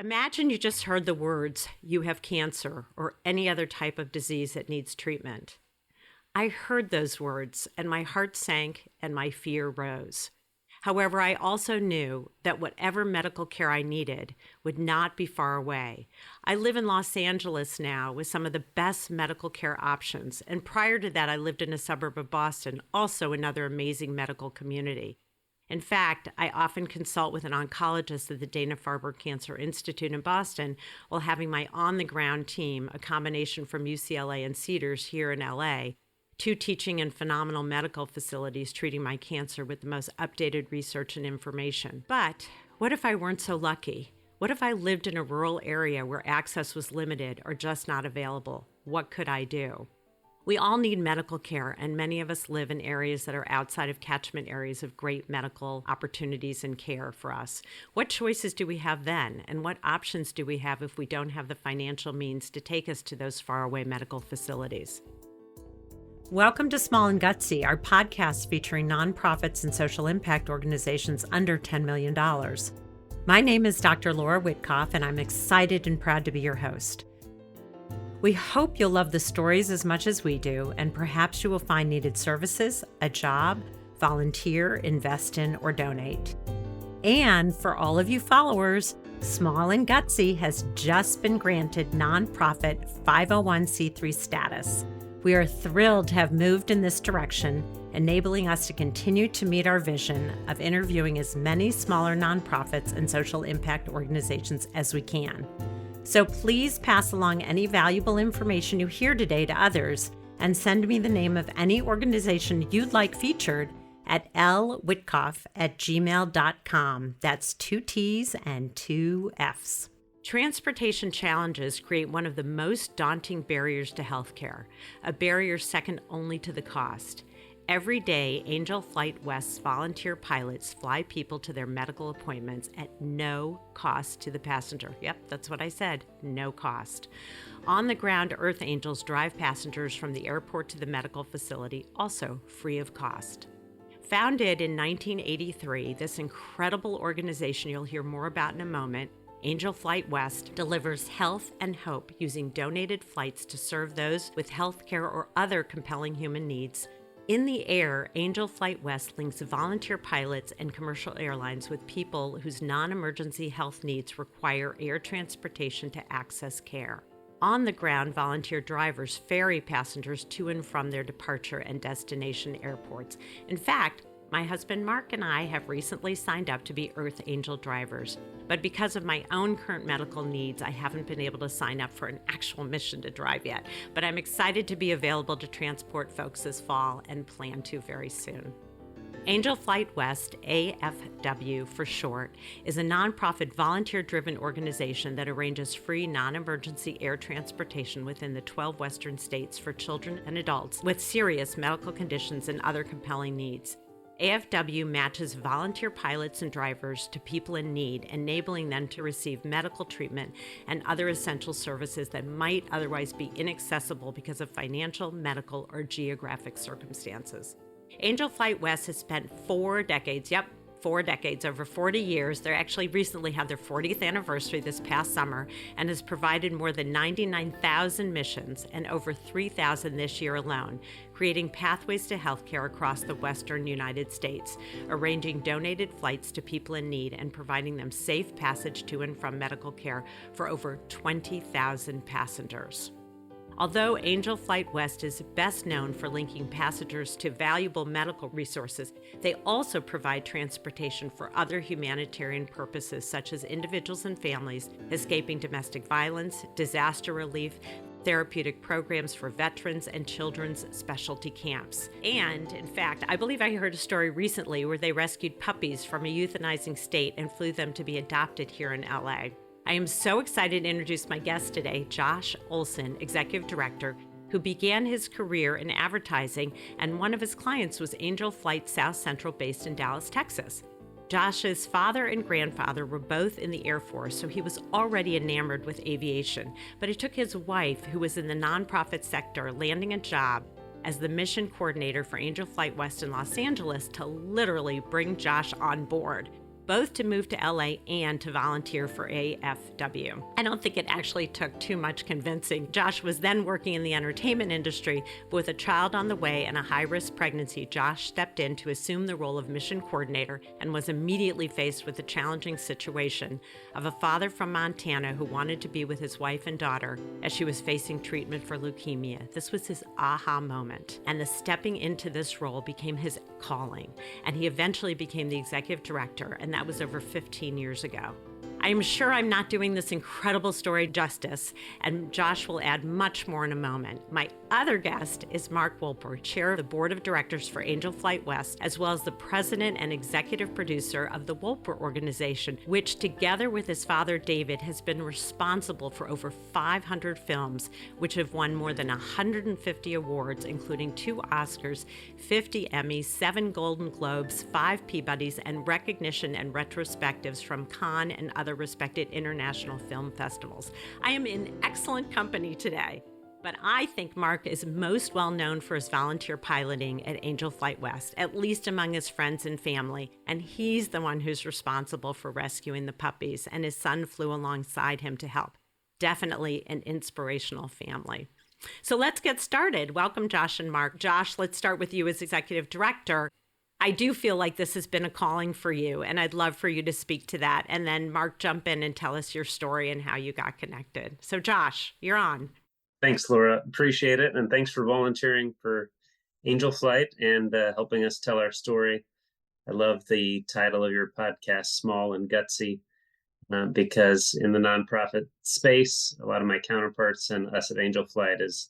Imagine you just heard the words, "you have cancer," or any other type of disease that needs treatment. I heard those words, and my heart sank and my fear rose. However, I also knew that whatever medical care I needed would not be far away. I live in Los Angeles now with some of the best medical care options, and prior to that, I lived in a suburb of Boston, also another amazing medical community. In fact, I often consult with an oncologist at the Dana Farber Cancer Institute in Boston while having my on-the-ground team, a combination from UCLA and Cedars here in LA, two teaching and phenomenal medical facilities treating my cancer with the most updated research and information. But what if I weren't so lucky? What if I lived in a rural area where access was limited or just not available? What could I do? We all need medical care, and many of us live in areas that are outside of catchment areas of great medical opportunities and care for us. What choices do we have then, and what options do we have if we don't have the financial means to take us to those faraway medical facilities? Welcome to Small and Gutsy, our podcast featuring nonprofits and social impact organizations under $10 million. My name is Dr. Laura Witkoff, and I'm excited and proud to be your host. We hope you'll love the stories as much as we do, and perhaps you will find needed services, a job, volunteer, invest in, or donate. And for all of you followers, Small and Gutsy has just been granted nonprofit 501c3 status. We are thrilled to have moved in this direction, enabling us to continue to meet our vision of interviewing as many smaller nonprofits and social impact organizations as we can. So please pass along any valuable information you hear today to others and send me the name of any organization you'd like featured at lwitkoff@gmail.com. That's 2 T's and 2 F's. Transportation challenges create one of the most daunting barriers to healthcare, a barrier second only to the cost. Every day, Angel Flight West's volunteer pilots fly people to their medical appointments at no cost to the passenger. Yep, that's what I said, no cost. On the ground, Earth Angels drive passengers from the airport to the medical facility, also free of cost. Founded in 1983, this incredible organization you'll hear more about in a moment, Angel Flight West delivers health and hope using donated flights to serve those with healthcare or other compelling human needs. In the air, Angel Flight West links volunteer pilots and commercial airlines with people whose non-emergency health needs require air transportation to access care. On the ground, volunteer drivers ferry passengers to and from their departure and destination airports. In fact, my husband Mark and I have recently signed up to be Earth Angel drivers, but because of my own current medical needs, I haven't been able to sign up for an actual mission to drive yet, but I'm excited to be available to transport folks this fall and plan to very soon. Angel Flight West, AFW for short, is a nonprofit volunteer-driven organization that arranges free non-emergency air transportation within the 12 western states for children and adults with serious medical conditions and other compelling needs. AFW matches volunteer pilots and drivers to people in need, enabling them to receive medical treatment and other essential services that might otherwise be inaccessible because of financial, medical, or geographic circumstances. Angel Flight West has spent 4 decades, over 40 years. They actually recently had their 40th anniversary this past summer and has provided more than 99,000 missions and over 3,000 this year alone, creating pathways to healthcare across the western United States, arranging donated flights to people in need and providing them safe passage to and from medical care for over 20,000 passengers. Although Angel Flight West is best known for linking passengers to valuable medical resources, they also provide transportation for other humanitarian purposes such as individuals and families escaping domestic violence, disaster relief, therapeutic programs for veterans, and children's specialty camps. And, in fact, I believe I heard a story recently where they rescued puppies from a euthanizing state and flew them to be adopted here in LA. I am so excited to introduce my guest today, Josh Olson, Executive Director, who began his career in advertising, and one of his clients was Angel Flight South Central based in Dallas, Texas. Josh's father and grandfather were both in the Air Force, so he was already enamored with aviation, but it took his wife, who was in the nonprofit sector, landing a job as the mission coordinator for Angel Flight West in Los Angeles to literally bring Josh on board. both to move to LA and to volunteer for AFW. I don't think it actually took too much convincing. Josh was then working in the entertainment industry, but with a child on the way and a high-risk pregnancy, Josh stepped in to assume the role of mission coordinator and was immediately faced with the challenging situation of a father from Montana who wanted to be with his wife and daughter as she was facing treatment for leukemia. This was his aha moment, and the stepping into this role became his calling, and he eventually became the executive director, and that was over 15 years ago. I am sure I'm not doing this incredible story justice, and Josh will add much more in a moment. My other guest is Mark Wolper, chair of the board of directors for Angel Flight West, as well as the president and executive producer of the Wolper organization, which together with his father David has been responsible for over 500 films, which have won more than 150 awards, including 2 Oscars, 50 Emmys, 7 Golden Globes, 5 Peabodys, and recognition and retrospectives from Cannes and other respected international film festivals. I am in excellent company today, but I think Mark is most well known for his volunteer piloting at Angel Flight West, at least among his friends and family, and he's the one who's responsible for rescuing the puppies, and his son flew alongside him to help. Definitely an inspirational family. So let's get started. Welcome, Josh and Mark. Josh, let's start with you as executive director. I do feel like this has been a calling for you, and I'd love for you to speak to that. And then Mark, jump in and tell us your story and how you got connected. So Josh, you're on. Thanks, Laura. Appreciate it. And thanks for volunteering for Angel Flight and helping us tell our story. I love the title of your podcast, Small and Gutsy, because in the nonprofit space, a lot of my counterparts and us at Angel Flight is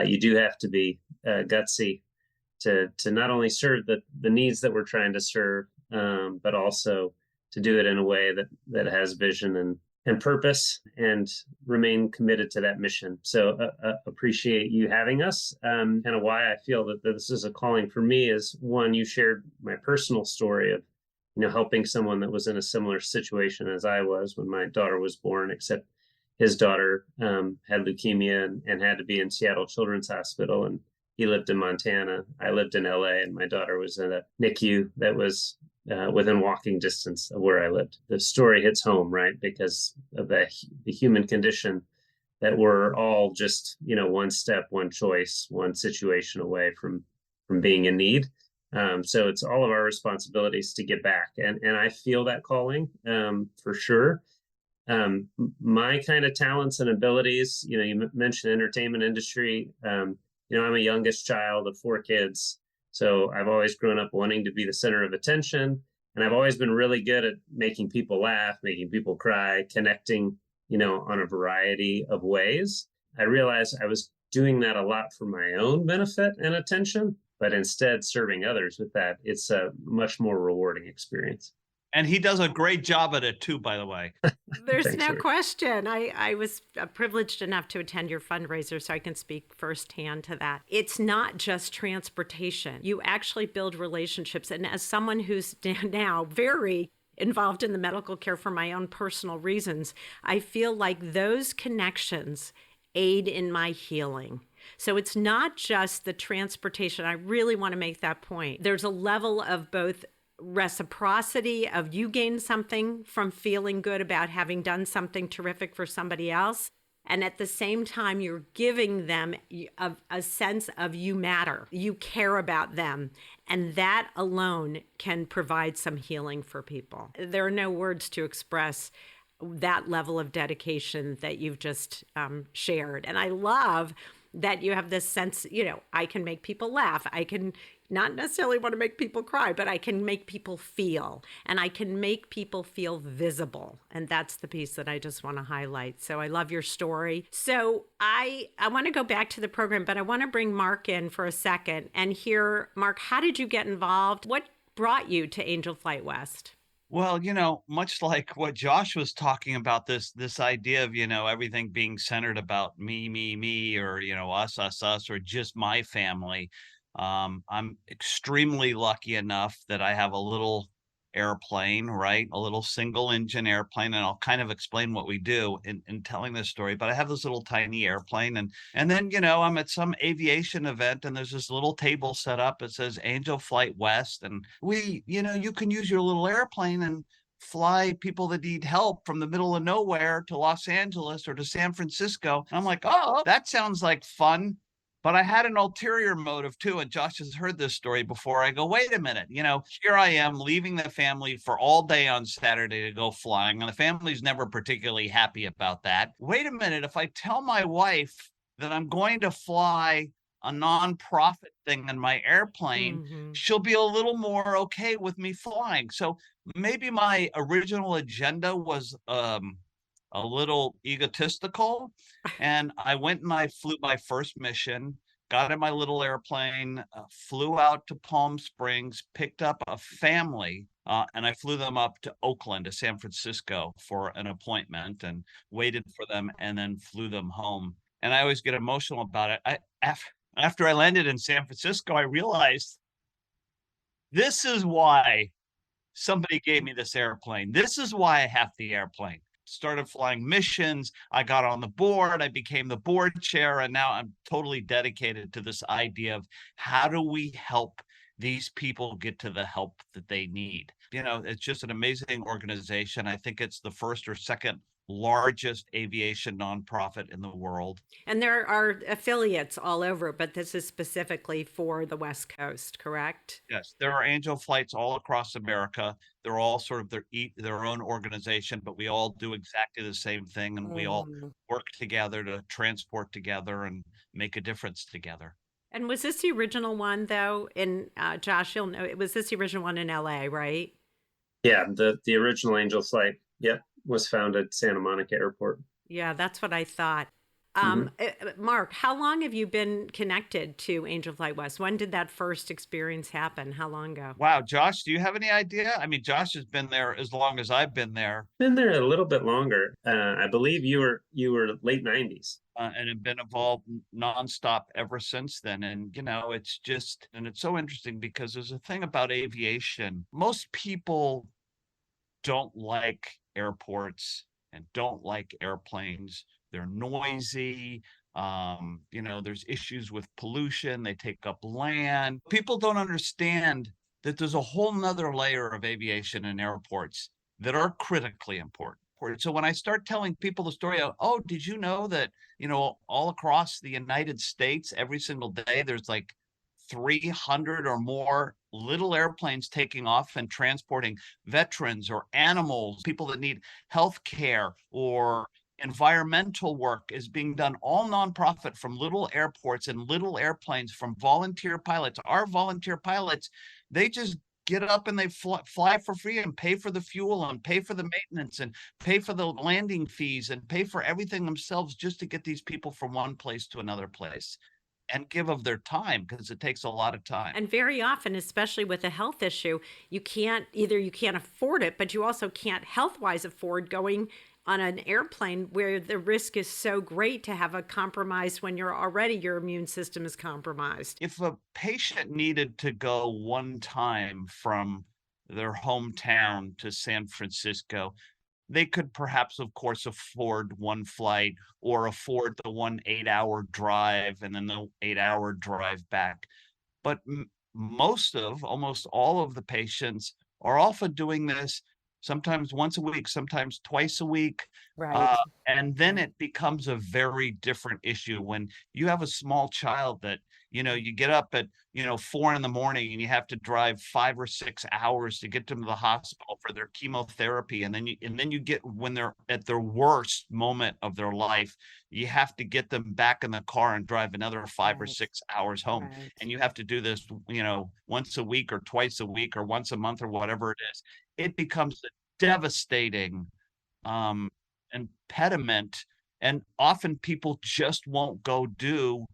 you do have to be gutsy to not only serve the needs that we're trying to serve, but also to do it in a way that has vision and purpose and remain committed to that mission. So appreciate you having us. Kind of why I feel that this is a calling for me is, one, you shared my personal story of, helping someone that was in a similar situation as I was when my daughter was born, except his daughter had leukemia and had to be in Seattle Children's Hospital, and he lived in Montana. I lived in LA, and my daughter was in a NICU that was within walking distance of where I lived. The story hits home, right? Because of the human condition, that we're all just, one step, one choice, one situation away from being in need. So it's all of our responsibilities to get back. And I feel that calling for sure. My kind of talents and abilities, you mentioned entertainment industry. I'm a youngest child of 4 kids. So I've always grown up wanting to be the center of attention. And I've always been really good at making people laugh, making people cry, connecting, on a variety of ways. I realized I was doing that a lot for my own benefit and attention, but instead serving others with that, it's a much more rewarding experience. And he does a great job at it too, by the way. There's Thanks, no Laura. question. I was privileged enough to attend your fundraiser, so I can speak firsthand to that. It's not just transportation. You actually build relationships. And as someone who's now very involved in the medical care for my own personal reasons, I feel like those connections aid in my healing. So it's not just the transportation. I really want to make that point. There's a level of both reciprocity of you gain something from feeling good about having done something terrific for somebody else. And at the same time, you're giving them a sense of you matter, you care about them. And that alone can provide some healing for people. There are no words to express that level of dedication that you've just shared. And I love that you have this sense, I can make people laugh. I can not necessarily want to make people cry, but I can make people feel, and I can make people feel visible. And that's the piece that I just want to highlight. So I love your story. So I want to go back to the program, but I want to bring Mark in for a second and hear, Mark, how did you get involved? What brought you to Angel Flight West? Well, much like what Josh was talking about, this idea of, everything being centered about me, or, us, or just my family. I'm extremely lucky enough that I have a little airplane, right? A little single engine airplane. And I'll kind of explain what we do in telling this story, but I have this little tiny airplane, and then, I'm at some aviation event, and there's this little table set up. It says Angel Flight West. And you can use your little airplane and fly people that need help from the middle of nowhere to Los Angeles or to San Francisco. And I'm like, oh, that sounds like fun. But I had an ulterior motive too. And Josh has heard this story before. I go, wait a minute, here I am leaving the family for all day on Saturday to go flying. And the family's never particularly happy about that. Wait a minute, if I tell my wife that I'm going to fly a nonprofit thing in my airplane, she'll be a little more okay with me flying. So maybe my original agenda was a little egotistical. And I went and I flew my first mission, got in my little airplane, flew out to Palm Springs, picked up a family, and I flew them up to Oakland, to San Francisco for an appointment and waited for them and then flew them home. And I always get emotional about it. After I landed in San Francisco, I realized this is why somebody gave me this airplane. This is why I have the airplane. Started flying missions. I got on the board. I became the board chair. And now I'm totally dedicated to this idea of how do we help these people get to the help that they need? It's just an amazing organization. I think it's the first or second largest aviation nonprofit in the world. And there are affiliates all over, but this is specifically for the West Coast, correct? Yes, there are angel flights all across America. They're all sort of their own organization, but we all do exactly the same thing, and we all work together to transport together and make a difference together. And was this the original one, though? In Josh, you'll know, was this the original one in LA, right? Yeah, the original angel flight, yep, was found at Santa Monica Airport. Yeah, that's what I thought. Mark, how long have you been connected to Angel Flight West? When did that first experience happen? How long ago? Wow, Josh, do you have any idea? I mean, Josh has been there as long as I've been there. Been there a little bit longer. I believe you were late 90s. And have been involved nonstop ever since then. And, it's so interesting because there's a thing about aviation. Most people don't like airports and don't like airplanes. They're noisy. There's issues with pollution. They take up land. People don't understand that there's a whole nother layer of aviation and airports that are critically important. So when I start telling people the story of, oh, did you know that, all across the United States, every single day, there's like 300 or more little airplanes taking off and transporting veterans or animals, people that need health care or environmental work is being done, all nonprofit, from little airports and little airplanes, from volunteer pilots. Our volunteer pilots, they just get up and they fly for free and pay for the fuel and pay for the maintenance and pay for the landing fees and pay for everything themselves just to get these people from one place to another place and give of their time, because it takes a lot of time. And very often, especially with a health issue, you can't afford it, but you also can't health-wise afford going on an airplane where the risk is so great to have a compromise when your immune system is compromised. If a patient needed to go one time from their hometown to San Francisco, they could perhaps, of course, afford one flight or afford the 1 8-hour drive and then the 8-hour drive back. But almost all of the patients are often doing this sometimes once a week, sometimes twice a week. Right. And then it becomes a very different issue when you have a small child that, you get up at, 4 in the morning and you have to drive 5 or 6 hours to get them to the hospital for their chemotherapy. And then you get, when they're at their worst moment of their life, you have to get them back in the car and drive another 5 or 6 hours home. Right. And you have to do this, once a week or twice a week or once a month or whatever it is. It becomes a devastating impediment. And often people just won't go do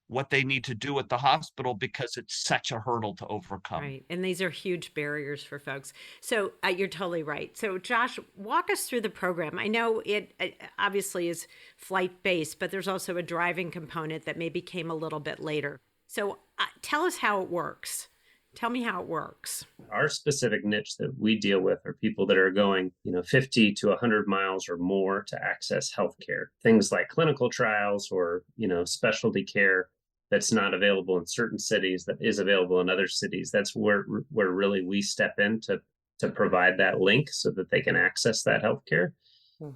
what they need to do at the hospital because it's such a hurdle to overcome. Right. And these are huge barriers for folks. So you're totally right. So Josh, walk us through the program. I know it obviously is flight based, but there's also a driving component that maybe came a little bit later. So tell us how it works. Tell me how it works. Our specific niche that we deal with are people that are going, 50 to 100 miles or more to access healthcare. Things like clinical trials or, specialty care that's not available in certain cities that is available in other cities. That's where really we step in to to provide that link so that they can access that healthcare.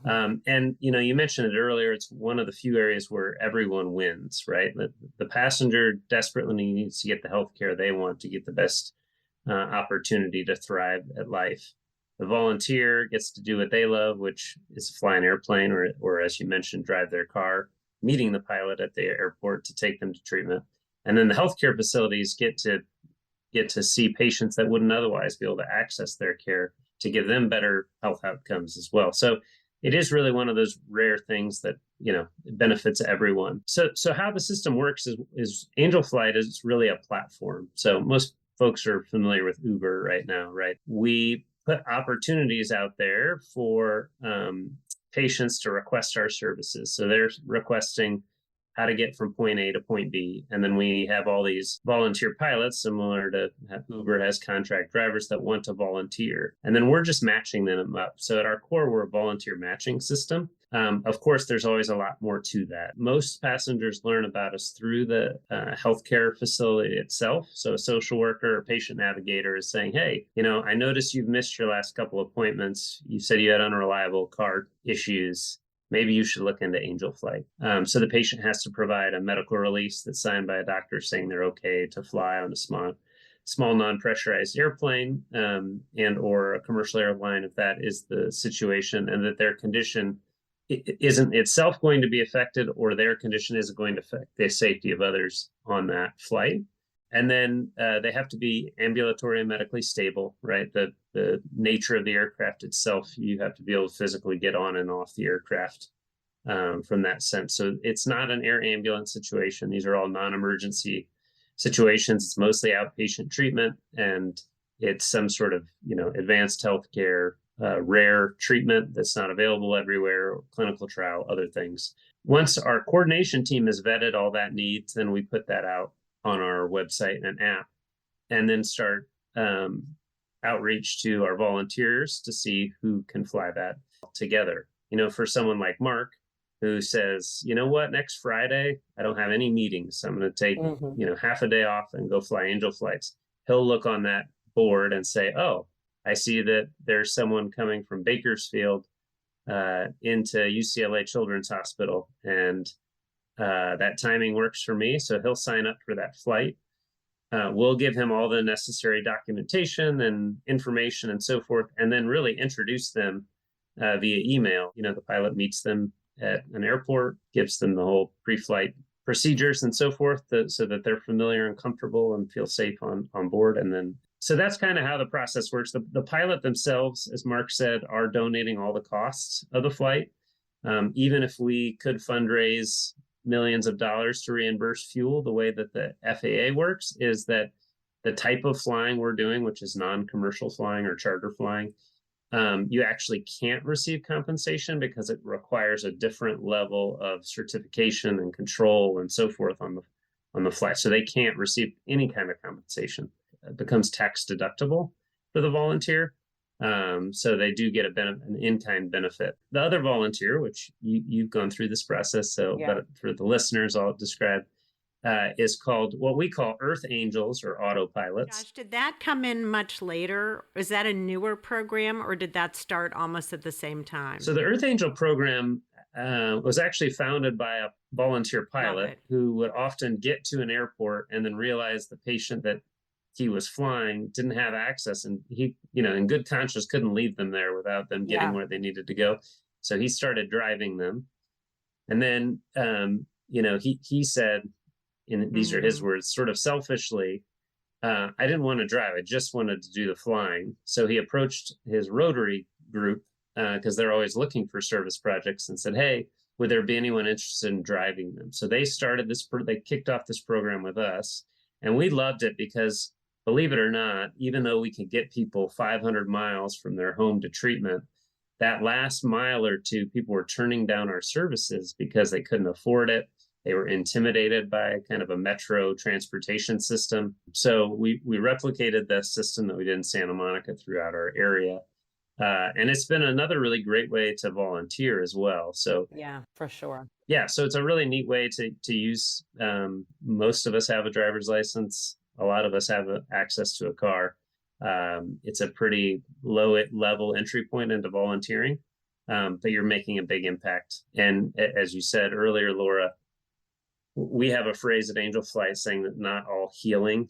And you mentioned it earlier. It's one of the few areas where everyone wins, right? The passenger desperately needs to get the healthcare they want to get the best opportunity to thrive at life. The volunteer gets to do what they love, which is fly an airplane, or as you mentioned, drive their car, meeting the pilot at the airport to take them to treatment. And then the healthcare facilities get to see patients that wouldn't otherwise be able to access their care to give them better health outcomes as well. So it is really one of those rare things that benefits everyone. So how the system works is Angel Flight is really a platform. So most folks are familiar with Uber right now, right? We put opportunities out there for patients to request our services. So they're requesting how to get from point A to point B. And then we have all these volunteer pilots, similar to Uber has contract drivers that want to volunteer. And then we're just matching them up. So at our core, we're a volunteer matching system. Of course, there's always a lot more to that. Most passengers learn about us through the healthcare facility itself. So a social worker or patient navigator is saying, hey, I noticed you've missed your last couple appointments. You said you had unreliable car issues. Maybe you should look into Angel Flight. So the patient has to provide a medical release that's signed by a doctor saying they're okay to fly on a small non-pressurized airplane and or a commercial airline if that is the situation, and that their condition isn't itself going to be affected, or their condition isn't going to affect the safety of others on that flight. And then they have to be ambulatory and medically stable, right? The nature of the aircraft itself, you have to be able to physically get on and off the aircraft from that sense. So it's not an air ambulance situation. These are all non-emergency situations. It's mostly outpatient treatment, and it's some sort of advanced healthcare, rare treatment that's not available everywhere, or clinical trial, other things. Once our coordination team has vetted all that needs, then we put that out on our website and app, and then start outreach to our volunteers to see who can fly that together. For someone like Mark, who says, you know what, next Friday, I don't have any meetings, so I'm going to take, half a day off and go fly Angel Flights. He'll look on that board and say, oh, I see that there's someone coming from Bakersfield into UCLA Children's Hospital, and that timing works for me. So he'll sign up for that flight. We'll give him all the necessary documentation and information and so forth, and then really introduce them via email. The pilot meets them at an airport, gives them the whole pre-flight procedures and so forth, so that they're familiar and comfortable and feel safe on board. And then, so that's kind of how the process works. The pilot themselves, as Mark said, are donating all the costs of the flight. Even if we could fundraise millions of dollars to reimburse fuel, the way that the FAA works is that the type of flying we're doing, which is non-commercial flying or charter flying, you actually can't receive compensation because it requires a different level of certification and control and so forth on the flight. So they can't receive any kind of compensation. It becomes tax deductible for the volunteer. So they do get an in-kind benefit. The other volunteer, which you've gone through this process, but for the listeners, I'll describe, is called what we call Earth Angels or autopilots. Josh, did that come in much later? Is that a newer program, or did that start almost at the same time? So the Earth Angel program was actually founded by a volunteer pilot who would often get to an airport and then realize the patient that he was flying didn't have access, and he, in good conscience, couldn't leave them there without them getting where they needed to go. So he started driving them. And then, he said, and these are his words, sort of selfishly, I didn't want to drive. I just wanted to do the flying. So he approached his Rotary group, because they're always looking for service projects, and said, hey, would there be anyone interested in driving them? So they kicked off this program with us, and we loved it because, believe it or not, even though we could get people 500 miles from their home to treatment, that last mile or two, people were turning down our services because they couldn't afford it. They were intimidated by kind of a metro transportation system. So we replicated the system that we did in Santa Monica throughout our area. And it's been another really great way to volunteer as well. So yeah, for sure. Yeah, so it's a really neat way to use. Most of us have a driver's license. A lot of us have access to a car. It's a pretty low level entry point into volunteering, but you're making a big impact. And as you said earlier, Laura, we have a phrase at Angel Flight saying that not all healing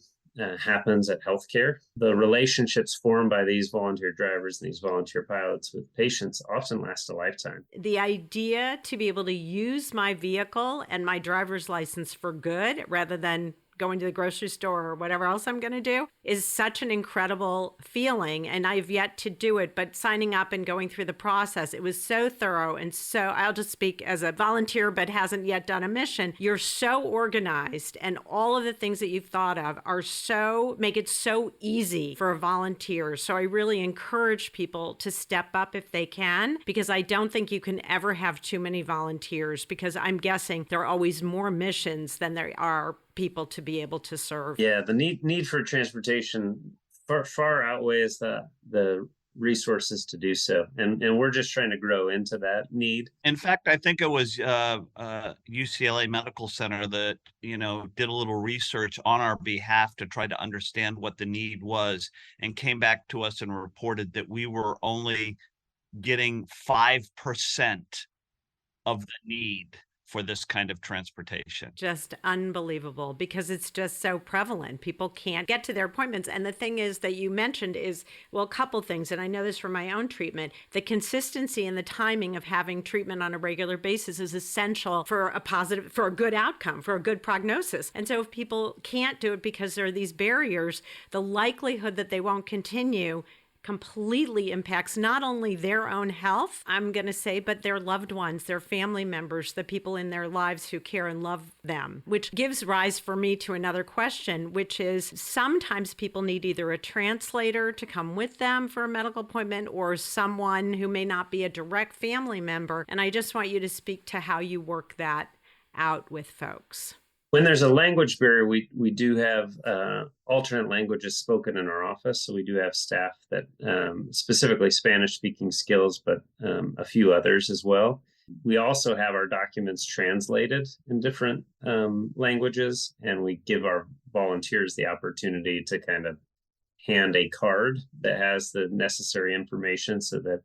happens at healthcare. The relationships formed by these volunteer drivers and these volunteer pilots with patients often last a lifetime. The idea to be able to use my vehicle and my driver's license for good rather than going to the grocery store or whatever else I'm going to do is such an incredible feeling. And I've yet to do it, but signing up and going through the process, it was so thorough. And so I'll just speak as a volunteer, but hasn't yet done a mission. You're so organized, and all of the things that you've thought of are make it so easy for a volunteer. So I really encourage people to step up if they can, because I don't think you can ever have too many volunteers, because I'm guessing there are always more missions than there are people to be able to serve. Yeah, the need for transportation far outweighs the resources to do so, and we're just trying to grow into that need. In fact, I think it was UCLA Medical Center that did a little research on our behalf to try to understand what the need was, and came back to us and reported that we were only getting 5% of the need for this kind of transportation. Just unbelievable, because it's just so prevalent. People can't get to their appointments. And the thing is that you mentioned is, well, a couple things, and I know this from my own treatment, the consistency and the timing of having treatment on a regular basis is essential for a good outcome, for a good prognosis. And so if people can't do it because there are these barriers, the likelihood that they won't continue completely impacts not only their own health, I'm going to say, but their loved ones, their family members, the people in their lives who care and love them, which gives rise for me to another question, which is sometimes people need either a translator to come with them for a medical appointment or someone who may not be a direct family member. And I just want you to speak to how you work that out with folks. When there's a language barrier, we do have alternate languages spoken in our office. So we do have staff that specifically Spanish-speaking skills, but a few others as well. We also have our documents translated in different languages, and we give our volunteers the opportunity to kind of hand a card that has the necessary information so that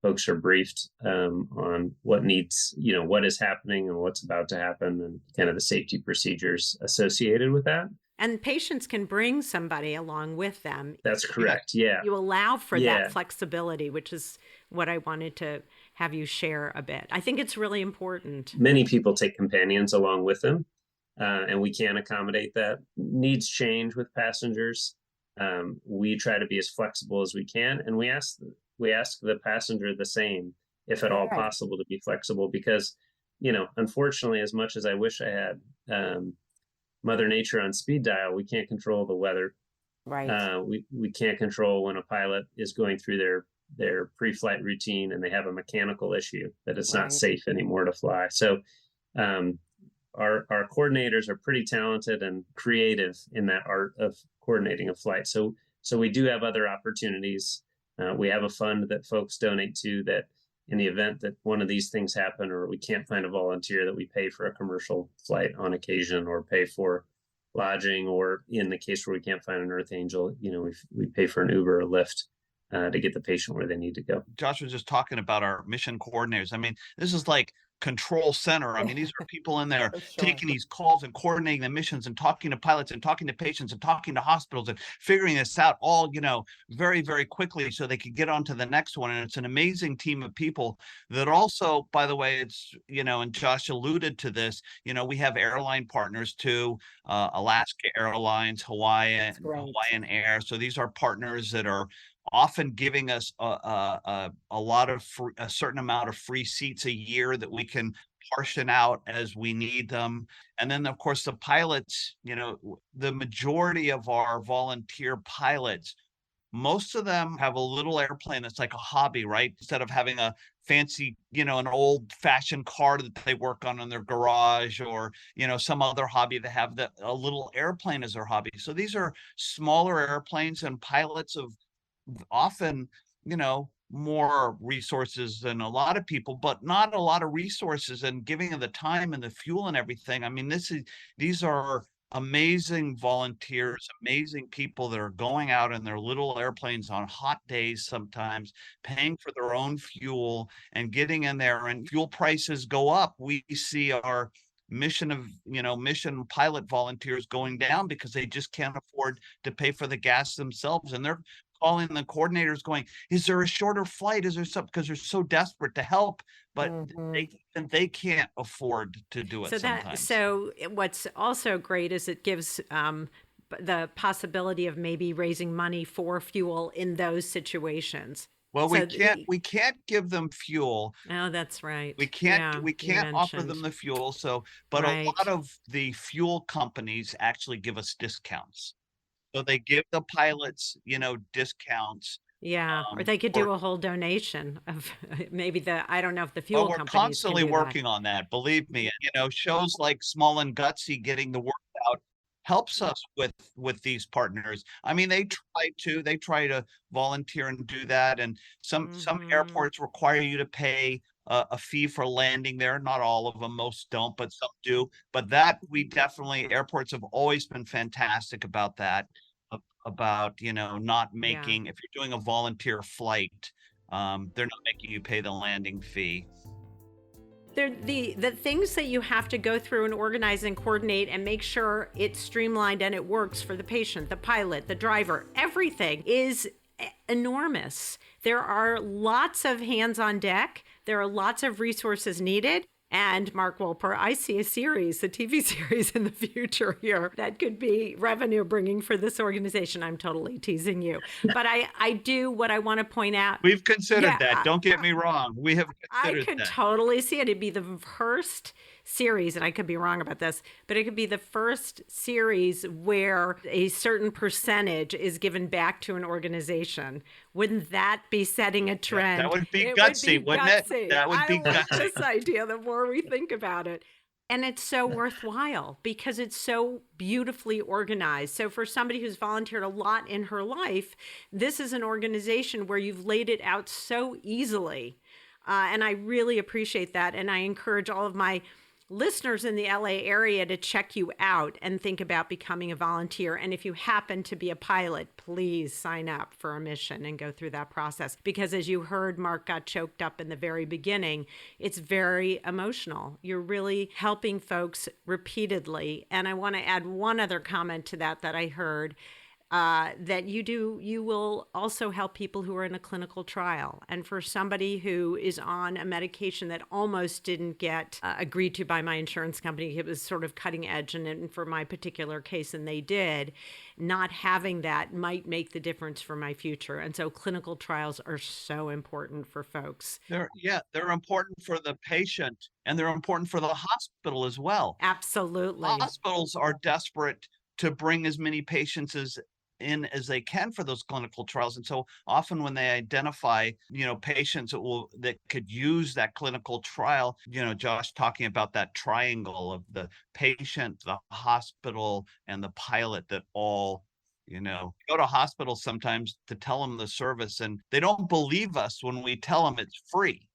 folks are briefed on what is happening and what's about to happen, and kind of the safety procedures associated with that. And patients can bring somebody along with them. That's correct. Yeah. You allow for that flexibility, which is what I wanted to have you share a bit. I think it's really important. Many people take companions along with them, and we can accommodate that. Needs change with passengers. We try to be as flexible as we can, and we ask the passenger the same, if at all possible, to be flexible, because, unfortunately, as much as I wish I had Mother Nature on speed dial, we can't control the weather. Right. We can't control when a pilot is going through their pre-flight routine and they have a mechanical issue that it's not safe anymore to fly. So our coordinators are pretty talented and creative in that art of coordinating a flight. So we do have other opportunities. We have a fund that folks donate to, that in the event that one of these things happen or we can't find a volunteer, that we pay for a commercial flight on occasion, or pay for lodging, or in the case where we can't find an Earth Angel, we pay for an Uber or Lyft to get the patient where they need to go. Josh was just talking about our mission coordinators. I mean, this is like control center. I mean, these are people in there taking these calls and coordinating the missions and talking to pilots and talking to patients and talking to hospitals and figuring this out all, very, very quickly so they could get on to the next one. And it's an amazing team of people that also, by the way, it's, and Josh alluded to this, we have airline partners too, Alaska Airlines, Hawaiian Air. So these are partners that are often giving us a certain amount of free seats a year that we can portion out as we need them. And then, of course, the pilots, the majority of our volunteer pilots, most of them have a little airplane that's like a hobby, right? Instead of having a fancy, an old fashioned car that they work on in their garage, or, some other hobby, they have a little airplane as their hobby. So these are smaller airplanes, and pilots of often, more resources than a lot of people, but not a lot of resources and giving them the time and the fuel and everything. I mean, these are amazing volunteers, amazing people that are going out in their little airplanes on hot days sometimes, paying for their own fuel and getting in there, and fuel prices go up. We see our mission pilot volunteers going down because they just can't afford to pay for the gas themselves. And they're calling the coordinators going, is there a shorter flight? Is there something? Because they're so desperate to help, but they can't afford to do it sometimes. So what's also great is it gives the possibility of maybe raising money for fuel in those situations. Well, we can't give them fuel. Oh, that's right. We can't offer them the fuel. But a lot of the fuel companies actually give us discounts. So they give the pilots, discounts. Yeah, or they could do a whole donation of maybe I don't know if the fuel companies can do that. We're constantly working on that, believe me. Shows like Small and Gutsy getting the word out helps us with these partners. I mean, they try to volunteer and do that. And some airports require you to pay a fee for landing there. Not all of them, most don't, but some do. But that airports have always been fantastic about that, about, not making, if you're doing a volunteer flight, they're not making you pay the landing fee. They're the things that you have to go through and organize and coordinate and make sure it's streamlined and it works for the patient, the pilot, the driver, everything is enormous. There are lots of hands on deck. There are lots of resources needed. And Mark Wolper, I see a TV series in the future here that could be revenue bringing for this organization. I'm totally teasing you. But I do what I want to point out. We've considered that. Don't get me wrong. We have considered that. I could totally see it. It'd be the first series, and I could be wrong about this, but it could be the first series where a certain percentage is given back to an organization. Wouldn't that be setting a trend? That would be gutsy, wouldn't it? That would be gutsy. I love this idea the more we think about it. And it's so worthwhile because it's so beautifully organized. So for somebody who's volunteered a lot in her life, this is an organization where you've laid it out so easily. And I really appreciate that. And I encourage all of my listeners in the LA area to check you out and think about becoming a volunteer. And if you happen to be a pilot, please sign up for a mission and go through that process. Because as you heard, Mark got choked up in the very beginning. It's very emotional. You're really helping folks repeatedly. And I want to add one other comment to that I heard. That you will also help people who are in a clinical trial. And for somebody who is on a medication that almost didn't get agreed to by my insurance company, it was sort of cutting edge. And for my particular case, and they did, not having that might make the difference for my future. And so clinical trials are so important for folks. They're important for the patient, and they're important for the hospital as well. Absolutely. Hospitals are desperate to bring as many patients in as they can for those clinical trials. And so often when they identify, patients that could use that clinical trial, Josh talking about that triangle of the patient, the hospital, and the pilot that all, go to hospitals sometimes to tell them the service, and they don't believe us when we tell them it's free.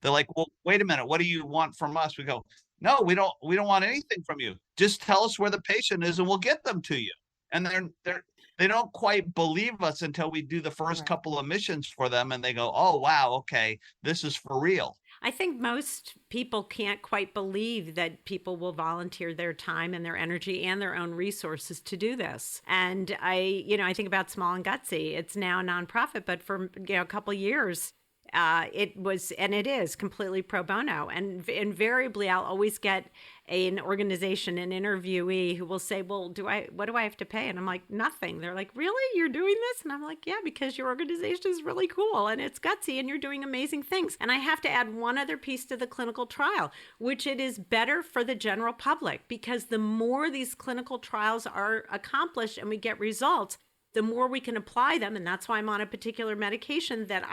They're like, well, wait a minute, what do you want from us? We go, no, we don't want anything from you. Just tell us where the patient is and we'll get them to you. And they don't quite believe us until we do the first couple of missions for them, and they go, oh, wow, okay, this is for real. I think most people can't quite believe that people will volunteer their time and their energy and their own resources to do this. And I think about Small and Gutsy. It's now a nonprofit, but for a couple of years, it was, and it is completely pro bono. And invariably, I'll always get an organization, an interviewee who will say, well, what do I have to pay? And I'm like, nothing. They're like, really? You're doing this? And I'm like, yeah, because your organization is really cool and it's gutsy and you're doing amazing things. And I have to add one other piece to the clinical trial, which it is better for the general public, because the more these clinical trials are accomplished and we get results, the more we can apply them. And that's why I'm on a particular medication that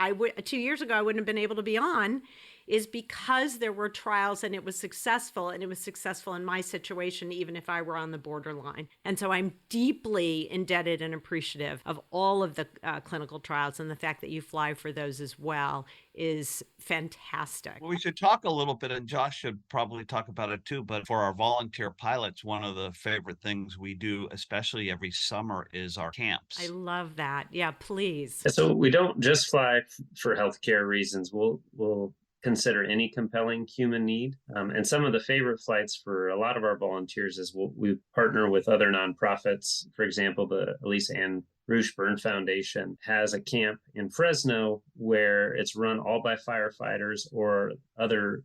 2 years ago, I wouldn't have been able to be on is because there were trials and it was successful, and it was successful in my situation, even if I were on the borderline. And so I'm deeply indebted and appreciative of all of the clinical trials, and the fact that you fly for those as well is fantastic. Well, we should talk a little bit, and Josh should probably talk about it too. But for our volunteer pilots, one of the favorite things we do, especially every summer, is our I camps. love that. Yeah, please. So we don't just fly for healthcare reasons. We'll consider any compelling human need. And some of the favorite flights for a lot of our volunteers is we partner with other nonprofits. For example, the Elise Ann Rouge Burn Foundation has a camp in Fresno where it's run all by firefighters or other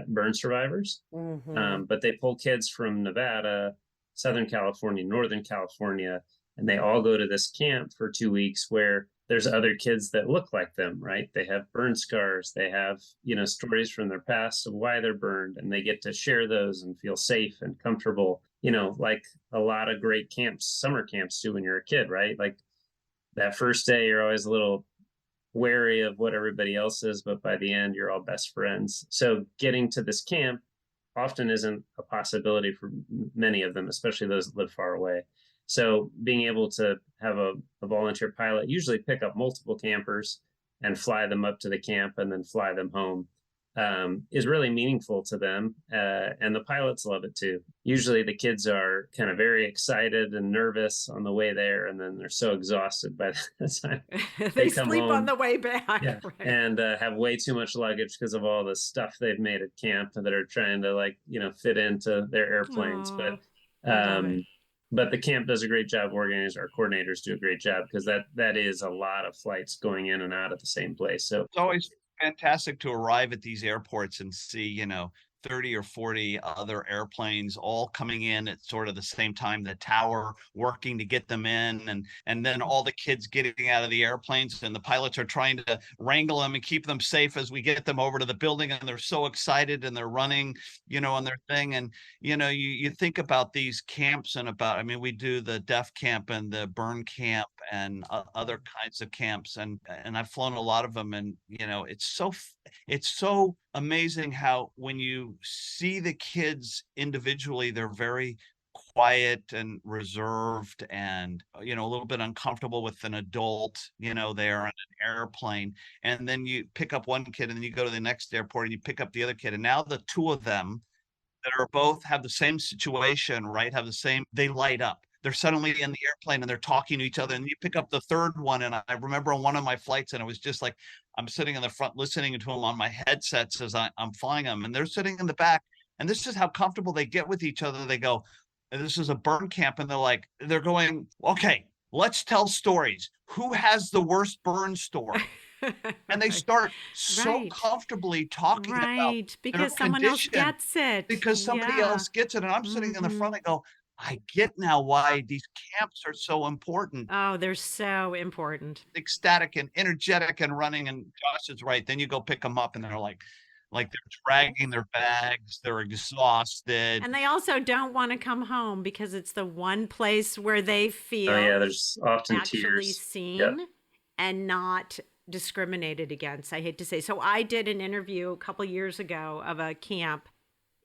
burn survivors. But they pull kids from Nevada, Southern California, Northern California, and they all go to this camp for 2 weeks where there's other kids that look like them, right? They have burn scars. They have, stories from their past of why they're burned, and they get to share those and feel safe and comfortable, like a lot of great camps, summer camps do when you're a kid, right? Like that first day, you're always a little wary of what everybody else is, but by the end, you're all best friends. So getting to this camp often isn't a possibility for many of them, especially those that live far away. So being able to have a volunteer pilot usually pick up multiple campers and fly them up to the camp and then fly them home is really meaningful to them. And the pilots love it too. Usually the kids are kind of very excited and nervous on the way there, and then they're so exhausted by the time they come sleep home. on the way back. Yeah. Right. And have way too much luggage because of all the stuff they've made at camp that are trying to fit into their airplanes. Aw, But the camp does a great job organizing. Our coordinators do a great job because that is a lot of flights going in and out of the same place. So It's always fantastic to arrive at these airports and see, 30 or 40 other airplanes all coming in at sort of the same time, the tower working to get them in, and then all the kids getting out of the airplanes, and the pilots are trying to wrangle them and keep them safe as we get them over to the building, and they're so excited and they're running, on their thing. And you think about these camps and we do the deaf camp and the burn camp and other kinds of camps, and I've flown a lot of them, and it's so amazing how when you see the kids individually, they're very quiet and reserved and a little bit uncomfortable with an adult there on an airplane. And then you pick up one kid and then you go to the next airport and you pick up the other kid, and now the two of them that are both have the same situation, right? They light up. They're suddenly in the airplane and they're talking to each other, and you pick up the third one. And I remember on one of my flights, and it was just like, I'm sitting in the front listening to them on my headsets as I'm flying them, and they're sitting in the back. And this is how comfortable they get with each other. They go, and this is a burn camp, and they're going, okay, let's tell stories. Who has the worst burn story? And they start so comfortably talking about because someone else gets it. Because somebody else gets it. And I'm sitting in the front, I go, I get now why these camps are so important. Oh, they're so important. Ecstatic and energetic and running. And Josh is right. Then you go pick them up and they're like they're dragging their bags. They're exhausted. And they also don't want to come home because it's the one place where they feel there's often actually tears. seen and not discriminated against, I hate to say. So I did an interview a couple years ago of a camp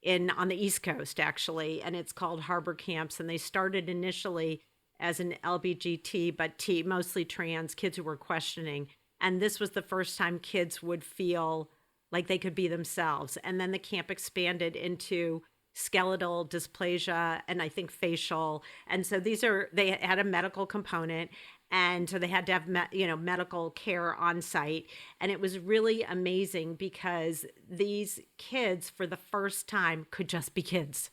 on the East Coast, actually, and it's called Harbor Camps. And they started initially as an LBGT, but mostly trans kids who were questioning. And this was the first time kids would feel like they could be themselves. And then the camp expanded into skeletal dysplasia and I think facial. And so they had a medical component. And so they had to have, medical care on site. And it was really amazing because these kids, for the first time, could just be kids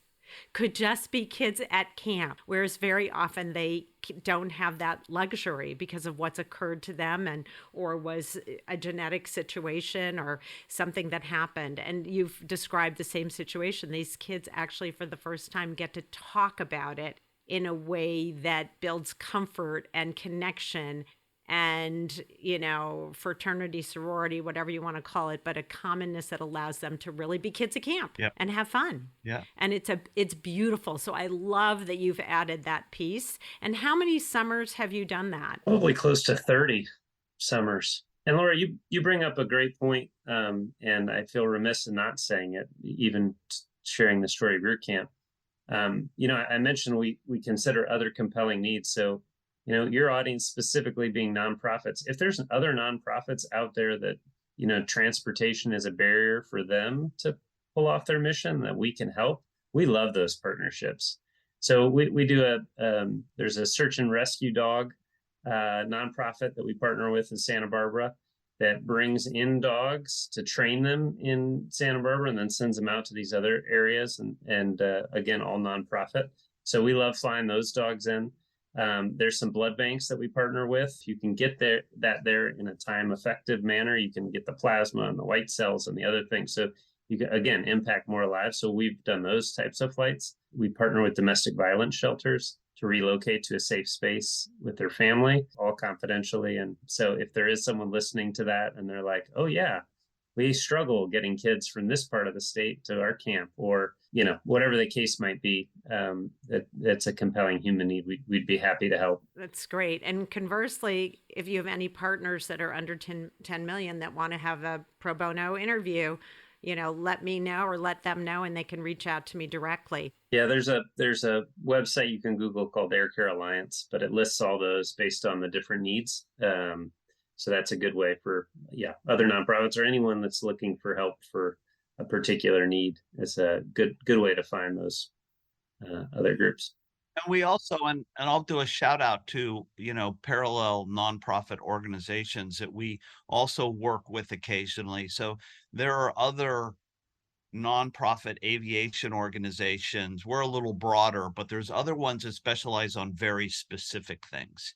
at camp. Whereas very often they don't have that luxury because of what's occurred to them or was a genetic situation or something that happened. And you've described the same situation. These kids actually, for the first time, get to talk about it in a way that builds comfort and connection and, fraternity, sorority, whatever you want to call it, but a commonness that allows them to really be kids at camp and have fun. Yeah. And it's beautiful. So I love that you've added that piece. And how many summers have you done that? Probably close to 30 summers. And Laura, you bring up a great point, and I feel remiss in not saying it, even sharing the story of your camp. I mentioned we consider other compelling needs. So, your audience specifically being nonprofits. If there's other nonprofits out there that transportation is a barrier for them to pull off their mission, that we can help. We love those partnerships. So we do there's a search and rescue dog nonprofit that we partner with in Santa Barbara that brings in dogs to train them in Santa Barbara and then sends them out to these other areas, and again, all nonprofit. So we love flying those dogs in. There's some blood banks that we partner with. You can get there in a time effective manner. You can get the plasma and the white cells and the other things. So you can, again, impact more lives. So we've done those types of flights. We partner with domestic violence shelters to relocate to a safe space with their family, all confidentially. And so if there is someone listening to that and they're like, oh yeah, we struggle getting kids from this part of the state to our camp, or whatever the case might be, that's a compelling human need, we'd be happy to help. That's great. And conversely, if you have any partners that are under 10 million that want to have a pro bono interview, let me know or let them know, and they can reach out to me directly. Yeah, there's a website you can Google called Air Care Alliance, but it lists all those based on the different needs. So that's a good way for other nonprofits or anyone that's looking for help for a particular need. It's a good way to find those other groups. And we also, and I'll do a shout out to, parallel nonprofit organizations that we also work with occasionally. So there are other nonprofit aviation organizations. We're a little broader, but there's other ones that specialize on very specific things.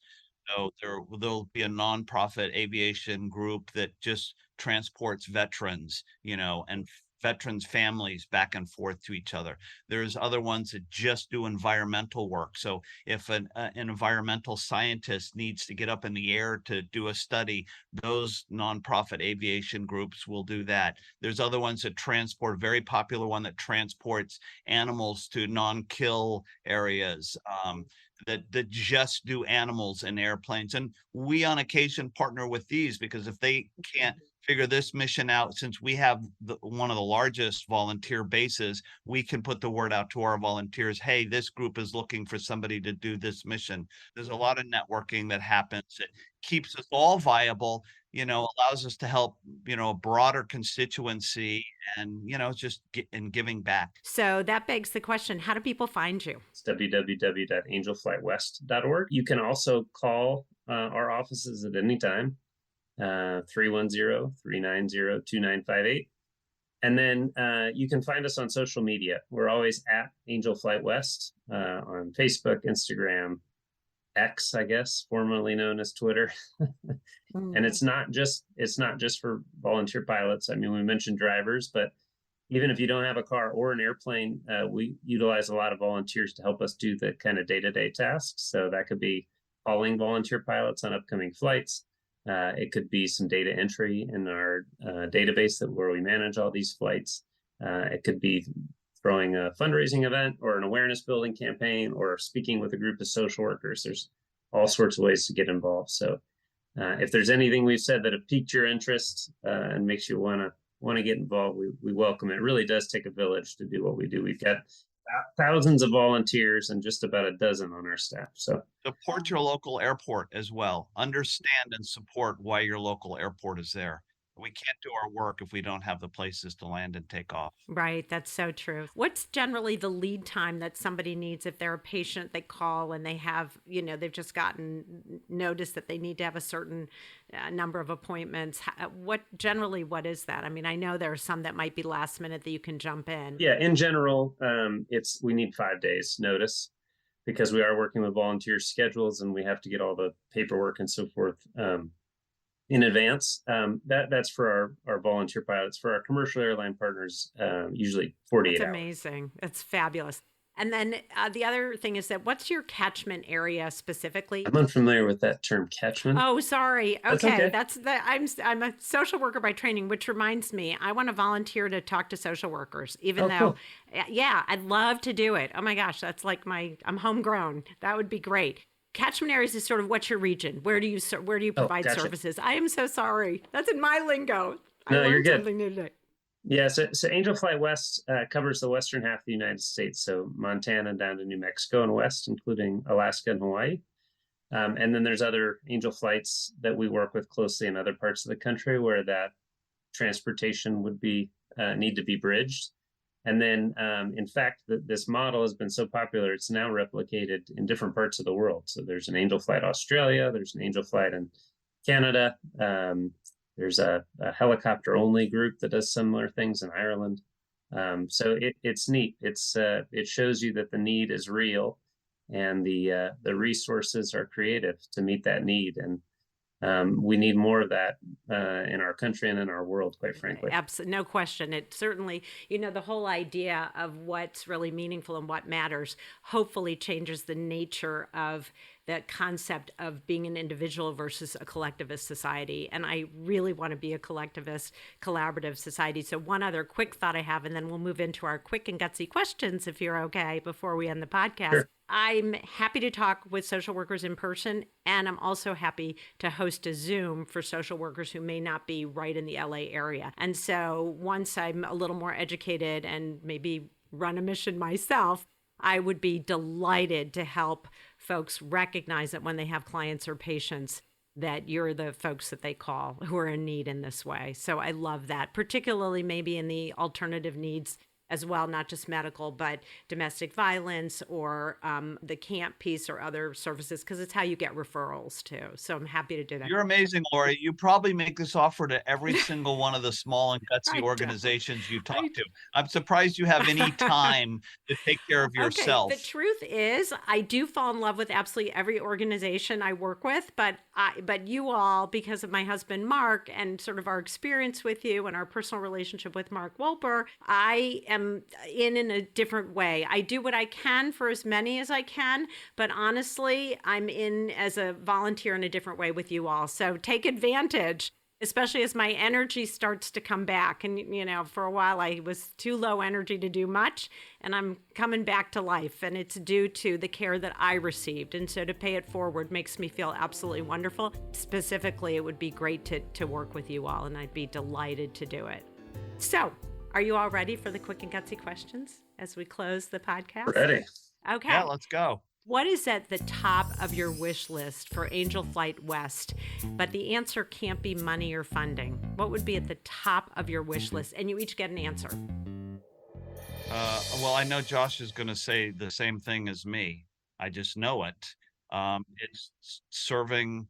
So there'll be a nonprofit aviation group that just transports veterans, and veterans' families back and forth to each other. There's other ones that just do environmental work. So if an environmental scientist needs to get up in the air to do a study, those nonprofit aviation groups will do that. There's other ones that transport, very popular one that transports animals to non-kill areas, that just do animals in airplanes. And we on occasion partner with these, because if they can't figure this mission out, since we have one of the largest volunteer bases, we can put the word out to our volunteers, hey, this group is looking for somebody to do this mission. There's a lot of networking that happens. It keeps us all viable, allows us to help, a broader constituency, and, just giving back. So that begs the question, how do people find you? It's www.angelflightwest.org. You can also call our offices at any time. 310-390-2958. And then you can find us on social media. We're always at Angel Flight West on Facebook, Instagram, X, I guess, formerly known as Twitter. And it's not just for volunteer pilots. I mean, we mentioned drivers, but even if you don't have a car or an airplane, we utilize a lot of volunteers to help us do the kind of day-to-day tasks. So that could be calling volunteer pilots on upcoming flights. It could be some data entry in our database where we manage all these flights. It could be throwing a fundraising event or an awareness building campaign, or speaking with a group of social workers. There's all sorts of ways to get involved. So if there's anything we've said that have piqued your interest and makes you want to get involved, we welcome it. It really does take a village to do what we do. We've got thousands of volunteers and just about a dozen on our staff. So support your local airport as well. Understand and support why your local airport is there. We can't do our work if we don't have the places to land and take off. Right. That's so true. What's generally the lead time that somebody needs if they're a patient, they call and they have, they've just gotten notice that they need to have a certain number of appointments? What is that? I mean, I know there are some that might be last minute that you can jump in. Yeah. In general, we need 5 days notice, because we are working with volunteer schedules and we have to get all the paperwork and so forth in advance. That's for our volunteer pilots. For our commercial airline partners, usually 48 That's hours. Amazing. That's fabulous. And then the other thing is that what's your catchment area specifically? I'm unfamiliar with that term, catchment. Oh, sorry. Okay. That's I'm a social worker by training, which reminds me, I want to volunteer to talk to social workers, even though, cool. Yeah, I'd love to do it. Oh my gosh, that's like I'm homegrown. That would be great. Catchment areas is sort of what's your region? Where do you Oh, provide gotcha. services? I am so sorry. That's in my lingo. I No, you're learned good. something new today. Yeah, so Angel Flight West covers the western half of the United States, so Montana down to New Mexico and west, including Alaska and Hawaii. And then there's other Angel Flights that we work with closely in other parts of the country where that transportation would be need to be bridged. And then, in fact, this model has been so popular, it's now replicated in different parts of the world. So there's an Angel Flight Australia, there's an Angel Flight in Canada. There's a helicopter only group that does similar things in Ireland. So it's neat. It shows you that the need is real, and the resources are creative to meet that need. And we need more of that in our country and in our world, quite frankly. Absolutely, no question. It certainly, the whole idea of what's really meaningful and what matters hopefully changes the nature of the concept of being an individual versus a collectivist society. And I really want to be a collectivist, collaborative society. So one other quick thought I have, and then we'll move into our quick and gutsy questions, if you're okay, before we end the podcast. Sure. I'm happy to talk with social workers in person, and I'm also happy to host a Zoom for social workers who may not be right in the LA area. And so once I'm a little more educated and maybe run a mission myself, I would be delighted to help folks recognize that when they have clients or patients, that you're the folks that they call who are in need in this way. So I love that, particularly maybe in the alternative needs as well, not just medical, but domestic violence or the camp piece or other services, because it's how you get referrals too. So I'm happy to do that. You're amazing, Lori. You probably make this offer to every single one of the small and gutsy organizations you talk to. I'm surprised you have any time to take care of yourself. Okay, the truth is, I do fall in love with absolutely every organization I work with, but you all, because of my husband Mark and sort of our experience with you and our personal relationship with Mark Wolper, I am in a different way. I do what I can for as many as I can, but honestly, I'm in as a volunteer in a different way with you all. So take advantage, especially as my energy starts to come back. And, for a while I was too low energy to do much, and I'm coming back to life, and it's due to the care that I received. And so to pay it forward makes me feel absolutely wonderful. Specifically, it would be great to work with you all, and I'd be delighted to do it. So, are you all ready for the quick and gutsy questions as we close the podcast? Ready. Okay. Yeah, let's go. What is at the top of your wish list for Angel Flight West, but the answer can't be money or funding? What would be at the top of your wish list? And you each get an answer. Well, I know Josh is going to say the same thing as me. I just know it. It's serving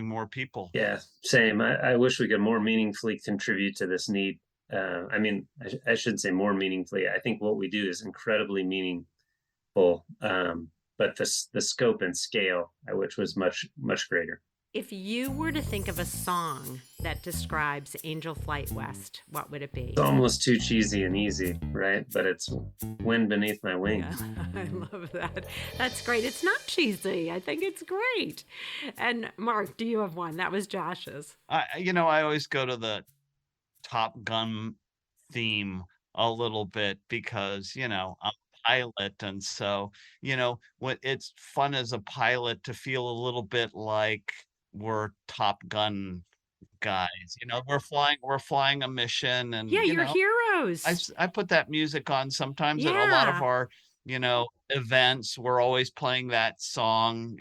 more people. Yeah, same. I wish we could more meaningfully contribute to this need. I shouldn't say more meaningfully. I think what we do is incredibly meaningful, but the scope and scale, which was much, much greater. If you were to think of a song that describes Angel Flight West, what would it be? It's almost too cheesy and easy, right? But it's Wind Beneath My Wings. Yeah, I love that. That's great. It's not cheesy. I think it's great. And Mark, do you have one? That was Josh's. I always go to the Top Gun theme a little bit because, I'm a pilot. And so, when it's fun as a pilot to feel a little bit like we're Top Gun guys, we're flying a mission, and yeah, you're heroes. I put that music on sometimes at a lot of Yeah. our, events. We're always playing that song,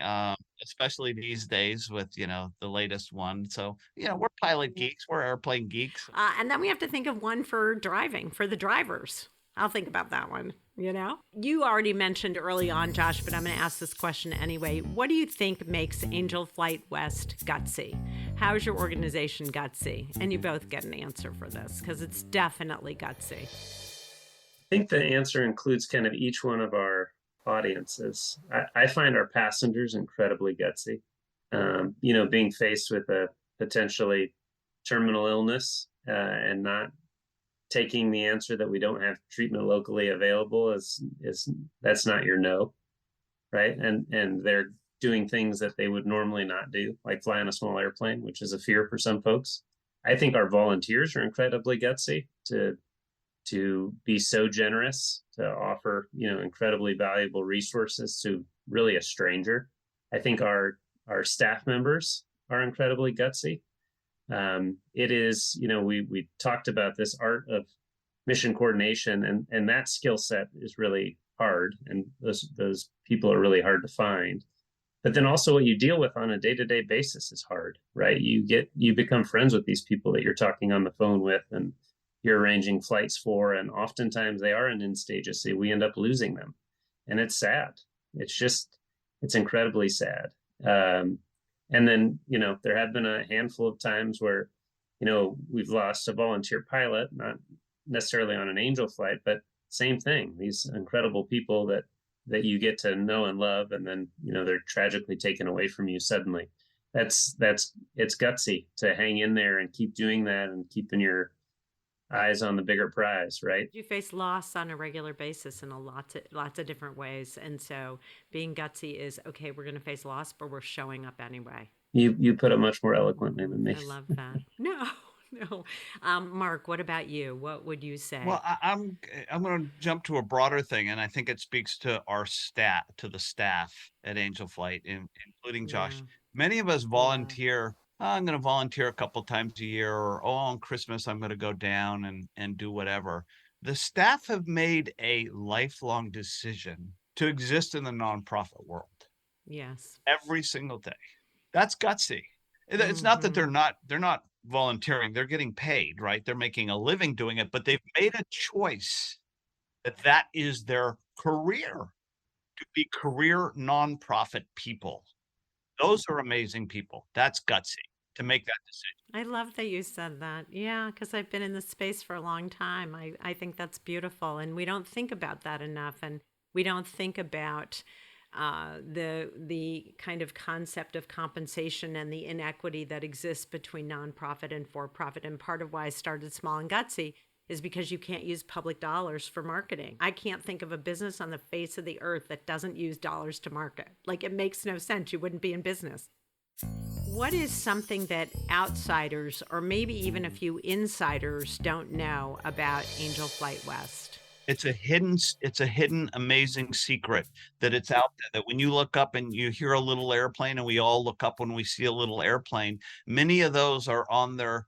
especially these days with, the latest one. So, we're pilot geeks, we're airplane geeks. And then we have to think of one for driving, for the drivers. I'll think about that one, You already mentioned early on, Josh, but I'm going to ask this question anyway. What do you think makes Angel Flight West gutsy? How is your organization gutsy? And you both get an answer for this because it's definitely gutsy. I think the answer includes kind of each one of our audiences. I find our passengers incredibly gutsy. Being faced with a potentially terminal illness and not taking the answer that we don't have treatment locally available is that's not your no, right? And they're doing things that they would normally not do, like fly on a small airplane, which is a fear for some folks. I think our volunteers are incredibly gutsy to be so generous to offer, incredibly valuable resources to really a stranger. I think our staff members are incredibly gutsy. It is, we talked about this art of mission coordination, and that skill set is really hard, and those people are really hard to find. But then also what you deal with on a day-to-day basis is hard, right? You become friends with these people that you're talking on the phone with, and you're arranging flights for, and oftentimes they are in end stages, so we end up losing them, and it's sad. It's incredibly sad. And then, there have been a handful of times where, we've lost a volunteer pilot, not necessarily on an Angel flight, but same thing. These incredible people that you get to know and love, and then, they're tragically taken away from you suddenly. It's gutsy to hang in there and keep doing that and keeping your eyes on the bigger prize, right? You face loss on a regular basis in lots of different ways, and so being gutsy is okay. We're going to face loss, but we're showing up anyway. You put it much more eloquently than me. I love that. No, no. Mark, what about you? What would you say? Well, I'm going to jump to a broader thing, and I think it speaks to the staff at Angel Flight, including Josh. Yeah. Many of us volunteer. I'm going to volunteer a couple times a year, or on Christmas I'm going to go down and do whatever. The staff have made a lifelong decision to exist in the nonprofit world. Yes. Every single day. That's gutsy. It's not that they're not volunteering, they're getting paid, right? They're making a living doing it, but they've made a choice that is their career, to be career nonprofit people. Those are amazing people. That's gutsy to make that decision. I love that you said that. Yeah, because I've been in this space for a long time. I think that's beautiful. And we don't think about that enough. And we don't think about the kind of concept of compensation and the inequity that exists between nonprofit and for-profit. And part of why I started Small and Gutsy is because you can't use public dollars for marketing. I can't think of a business on the face of the earth that doesn't use dollars to market. Like, it makes no sense. You wouldn't be in business. What is something that outsiders, or maybe even a few insiders, don't know about Angel Flight West? It's a hidden, amazing secret that it's out there, that when you look up and you hear a little airplane, and we all look up when we see a little airplane, many of those are on their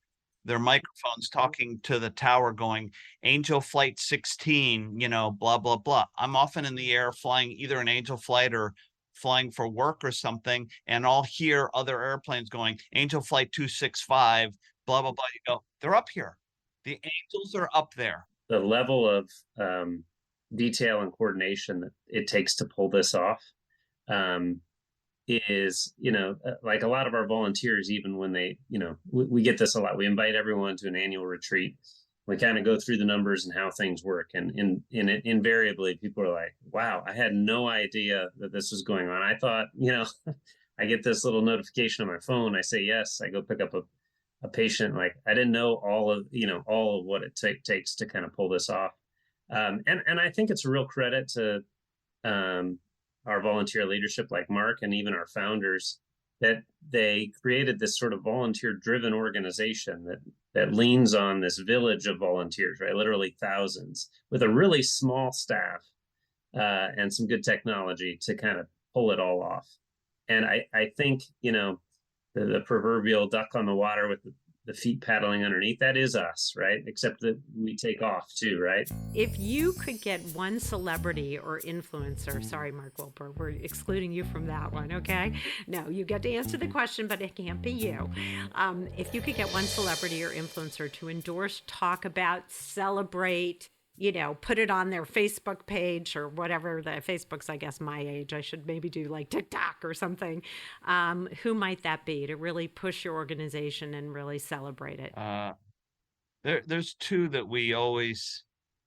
microphones talking to the tower going, Angel Flight 16, blah, blah, blah. I'm often in the air flying either an Angel Flight or flying for work or something, and I'll hear other airplanes going, Angel Flight 265, blah, blah, blah. You go, they're up here. The angels are up there. The level of detail and coordination that it takes to pull this off is, like a lot of our volunteers, even when they, we get this a lot. We invite everyone to an annual retreat. We kind of go through the numbers and how things work. And invariably, people are like, wow, I had no idea that this was going on. I thought, I get this little notification on my phone. I say yes. I go pick up a patient. Like, I didn't know all of what it takes to kind of pull this off. And I think it's a real credit to our volunteer leadership, like Mark, and even our founders, that they created this sort of volunteer-driven organization that leans on this village of volunteers, right? Literally thousands, with a really small staff and some good technology to kind of pull it all off. And I think, the proverbial duck on the water with the feet paddling underneath, that is us, right? Except that we take off too, right? If you could get one celebrity or influencer, sorry, Mark Wilper, we're excluding you from that one, okay? No, you get to answer the question, but it can't be you. If you could get one celebrity or influencer to endorse, talk about, celebrate, put it on their Facebook page or whatever. The Facebook's, I guess, my age. I should maybe do like TikTok or something. Who might that be to really push your organization and really celebrate it? There's two that we always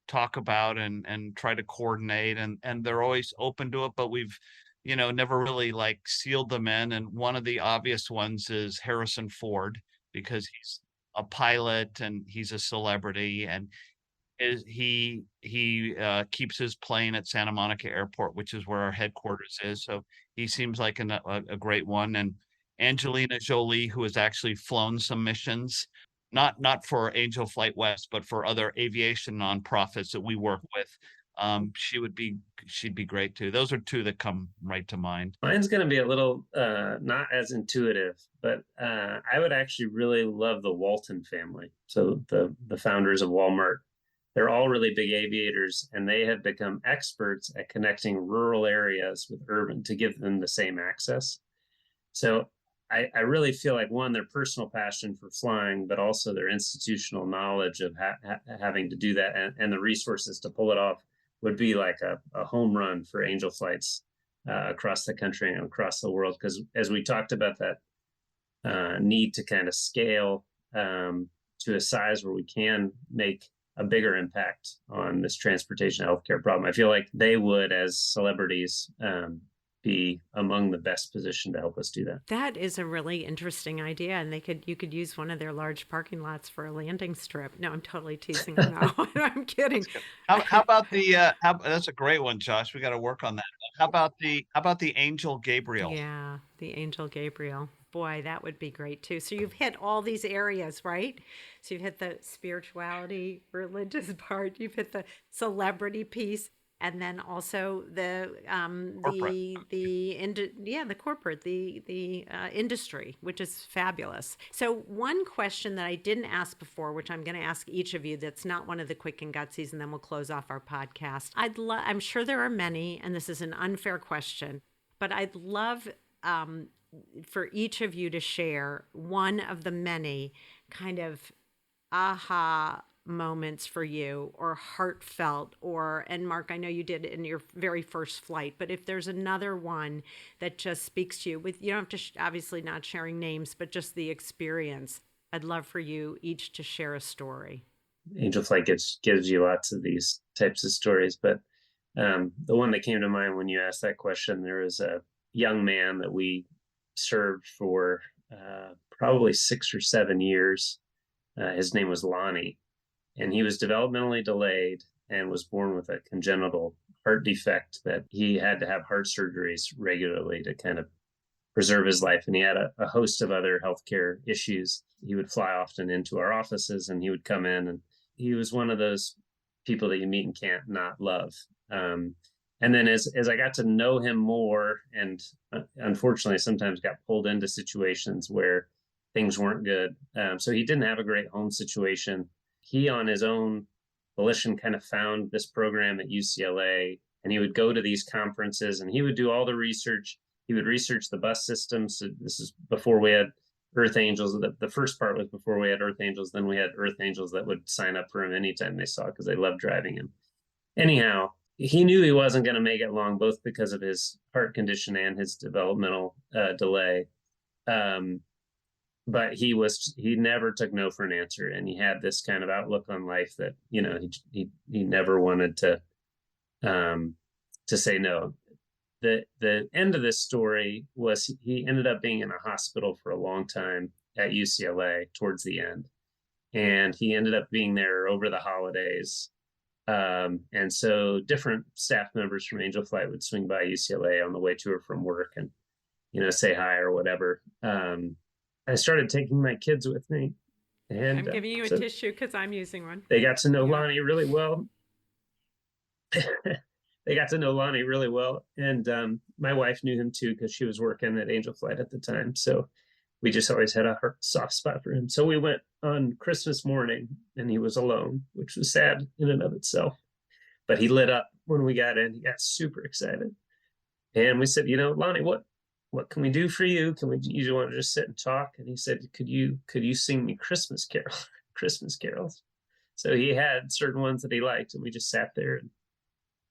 talk about and try to coordinate, and they're always open to it, but we've, never really like sealed them in. And one of the obvious ones is Harrison Ford, because he's a pilot and he's a celebrity, and he keeps his plane at Santa Monica Airport, which is where our headquarters is. So he seems like a great one. And Angelina Jolie, who has actually flown some missions, not for Angel Flight West, but for other aviation nonprofits that we work with. She'd be great too. Those are two that come right to mind. Mine's going to be a little not as intuitive, but I would actually really love the Walton family. So the founders of Walmart, they're all really big aviators, and they have become experts at connecting rural areas with urban to give them the same access. So I really feel like, one, their personal passion for flying, but also their institutional knowledge of having to do that, and the resources to pull it off would be like a home run for angel flights across the country and across the world. Because as we talked about that need to kind of scale to a size where we can make a bigger impact on this transportation healthcare problem, I feel like they would, as celebrities, be among the best positioned to help us do that. That is a really interesting idea, and you could use one of their large parking lots for a landing strip. No, I'm totally teasing. No, I'm kidding. How about that's a great one, Josh. We got to work on that. How about the Angel Gabriel? Yeah, the Angel Gabriel. Boy, that would be great too. So you've hit all these areas, right? So you've hit the spirituality, religious part. You've hit the celebrity piece, and then also the corporate, the industry, which is fabulous. So one question that I didn't ask before, which I'm going to ask each of you, that's not one of the quick and gutsies, and then we'll close off our podcast. I'm sure there are many, and this is an unfair question, but I'd love for each of you to share one of the many kind of aha moments for you, or heartfelt, and Mark, I know you did in your very first flight, but if there's another one that just speaks to you, with, you don't have to obviously not sharing names, but just the experience, I'd love for you each to share a story. Angel Flight gives you lots of these types of stories, but the one that came to mind when you asked that question, there was a young man that we served for probably 6 or 7 years. His name was Lonnie, and he was developmentally delayed and was born with a congenital heart defect that he had to have heart surgeries regularly to kind of preserve his life. And he had a host of other healthcare issues. He would fly often into our offices, and he would come in, and he was one of those people that you meet and can't not love. And then as I got to know him more, and unfortunately sometimes got pulled into situations where things weren't good. So he didn't have a great home situation. He, on his own volition, kind of found this program at UCLA, and he would go to these conferences, and he would do all the research. He would research the bus systems. So this is before we had Earth Angels. The first part was before we had Earth Angels. Then we had Earth Angels that would sign up for him anytime they saw, because they loved driving him. Anyhow, he knew he wasn't going to make it long, both because of his heart condition and his developmental delay. But he never took no for an answer, and he had this kind of outlook on life that, he never wanted to say no. The end of this story was he ended up being in a hospital for a long time at UCLA towards the end, and he ended up being there over the holidays. And so different staff members from Angel Flight would swing by UCLA on the way to or from work and, say hi or whatever. I started taking my kids with me. And I'm giving you a tissue because I'm using one. They got to know Lonnie really well. And my wife knew him too, because she was working at Angel Flight at the time. So we just always had a soft spot for him. So we went on Christmas morning, and he was alone, which was sad in and of itself. But he lit up when we got in. He got super excited. And we said, Lonnie, what can we do for you? You want to just sit and talk? And he said, could you sing me Christmas carols? So he had certain ones that he liked, and we just sat there and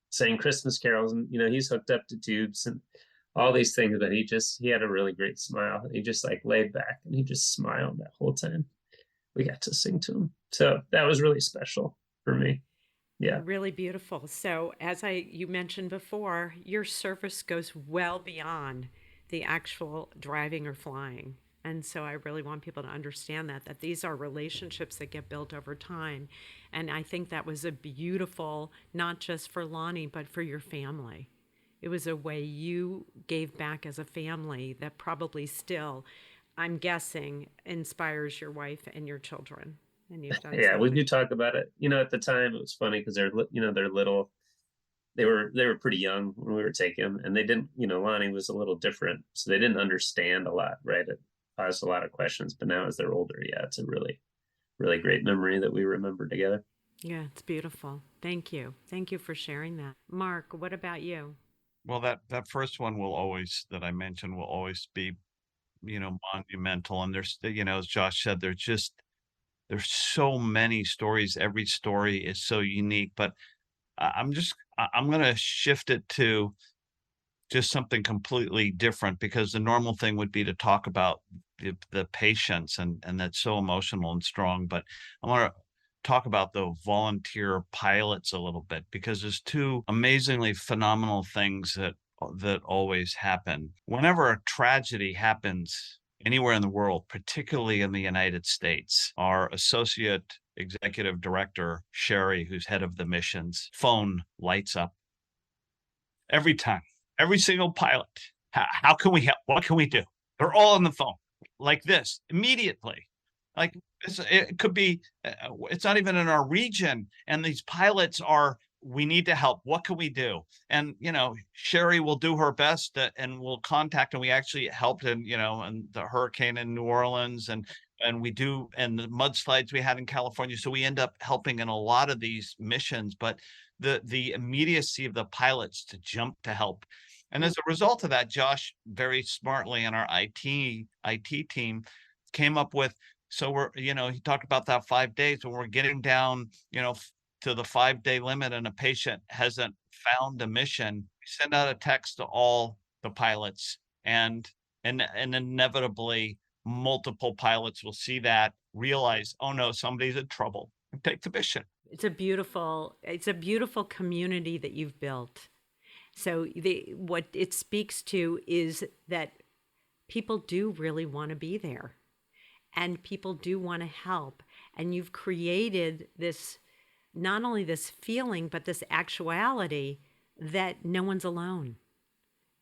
sang Christmas carols. And, he's hooked up to tubes and all these things, but he had a really great smile. He just laid back, and he just smiled that whole time we got to sing to him. So that was really special for me. Yeah. Really beautiful. So as you mentioned before, your service goes well beyond the actual driving or flying. And so I really want people to understand that these are relationships that get built over time. And I think that was a beautiful, not just for Lonnie, but for your family. It was a way you gave back as a family that probably still, I'm guessing, inspires your wife and your children. And you've done we do talk about it. At the time it was funny because they're little. they were pretty young when we were taking them, and they didn't, Lonnie was a little different, so they didn't understand a lot, right? It caused a lot of questions, but now as they're older, yeah, it's a really, really great memory that we remember together. Yeah, it's beautiful. Thank you. Thank you for sharing that. Mark, what about you? Well, that first one that I mentioned will always be, monumental. And there's, as Josh said, there's so many stories. Every story is so unique, but I'm going to shift it to just something completely different, because the normal thing would be to talk about the patients, and that's so emotional and strong. But I want to talk about the volunteer pilots a little bit, because there's two amazingly phenomenal things that always happen. Whenever a tragedy happens anywhere in the world, particularly in the United States, our associate executive director, Sherry, who's head of the missions, phone lights up every time. Every single pilot. How can we help? What can we do? They're all on the phone like this immediately. Like it could be, it's not even in our region. And these pilots we need to help. What can we do? And, Sherry will do her best and we'll contact, and we actually helped in, and the hurricane in New Orleans and the mudslides we had in California. So we end up helping in a lot of these missions, but the immediacy of the pilots to jump to help. And as a result of that, Josh very smartly and our IT team came up with, so he talked about that 5 days, when we're getting down, to the 5-day limit and a patient hasn't found a mission, we send out a text to all the pilots, and inevitably multiple pilots will see that, realize, oh no, somebody's in trouble, and take the mission. It's a beautiful community that you've built. So what it speaks to is that people do really want to be there, and people do want to help. And you've created this, not only this feeling, but this actuality that no one's alone.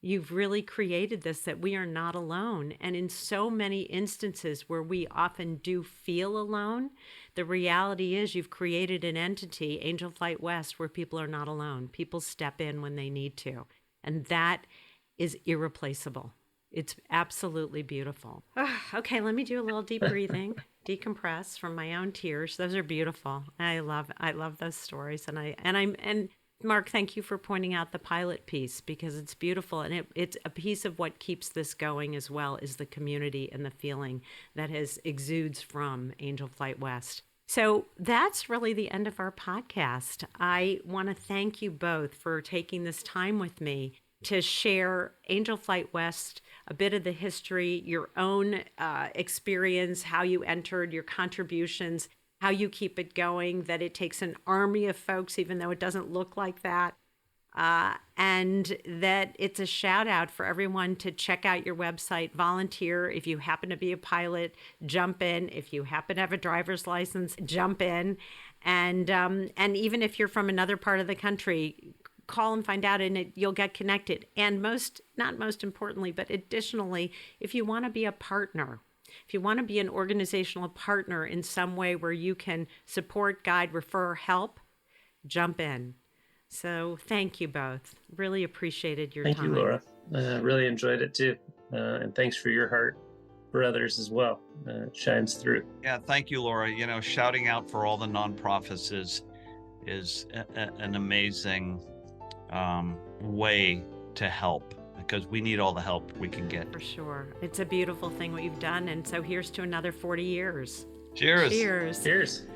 You've really created this, that we are not alone. And in so many instances where we often do feel alone, the reality is you've created an entity, Angel Flight West, where people are not alone. People step in when they need to. And that is irreplaceable. It's absolutely beautiful. Okay, let me do a little deep breathing, decompress from my own tears. Those are beautiful. I love those stories. And Mark, thank you for pointing out the pilot piece, because it's beautiful. And it's a piece of what keeps this going as well, is the community and the feeling that exudes from Angel Flight West. So that's really the end of our podcast. I want to thank you both for taking this time with me to share Angel Flight West, a bit of the history, your own experience, how you entered, your contributions, how you keep it going, that it takes an army of folks, even though it doesn't look like that. And that it's a shout out for everyone to check out your website, volunteer. If you happen to be a pilot, jump in. If you happen to have a driver's license, jump in. And even if you're from another part of the country, call and find out, and you'll get connected. And not most importantly, but additionally, if you want to be a partner, if you want to be an organizational partner in some way where you can support, guide, refer, help, jump in. So thank you both. Really appreciated your time. Thank you, Laura. Really enjoyed it too. And thanks for your heart for others as well. It shines through. Yeah, thank you, Laura. Shouting out for all the nonprofits is an amazing way to help, because we need all the help we can get. For sure. It's a beautiful thing what you've done. And so here's to another 40 years. Cheers. Cheers. Cheers.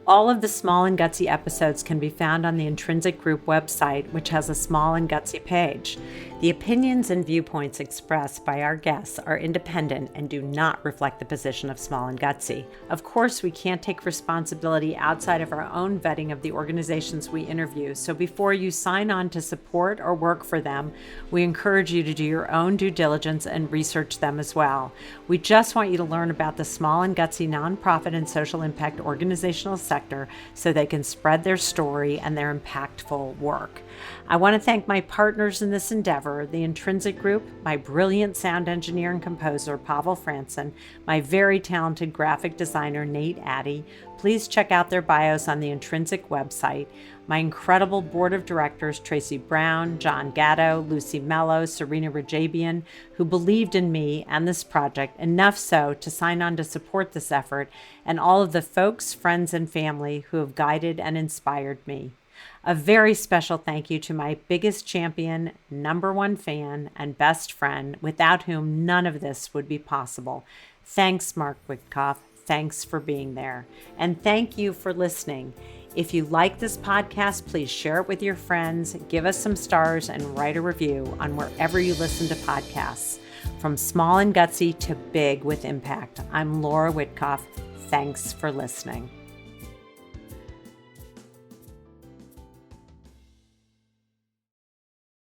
All of the Small and Gutsy episodes can be found on the Intrinsic Group website, which has a Small and Gutsy page. The opinions and viewpoints expressed by our guests are independent and do not reflect the position of Small and Gutsy. Of course, we can't take responsibility outside of our own vetting of the organizations we interview, so before you sign on to support or work for them, we encourage you to do your own due diligence and research them as well. We just want you to learn about the Small and Gutsy nonprofit and social impact organizational sector so they can spread their story and their impactful work. I want to thank my partners in this endeavor, the Intrinsic Group, my brilliant sound engineer and composer, Pavel Franson, my very talented graphic designer, Nate Addy. please check out their bios on the Intrinsic website. My incredible board of directors, Tracy Brown, John Gatto, Lucy Mello, Serena Rajabian, who believed in me and this project enough so to sign on to support this effort, and all of the folks, friends, and family who have guided and inspired me. A very special thank you to my biggest champion, number one fan, and best friend, without whom none of this would be possible. Thanks, Mark Witkoff. Thanks for being there. And thank you for listening. If you like this podcast, please share it with your friends, give us some stars, and write a review on wherever you listen to podcasts. From small and gutsy to big with impact, I'm Laura Witkoff. Thanks for listening.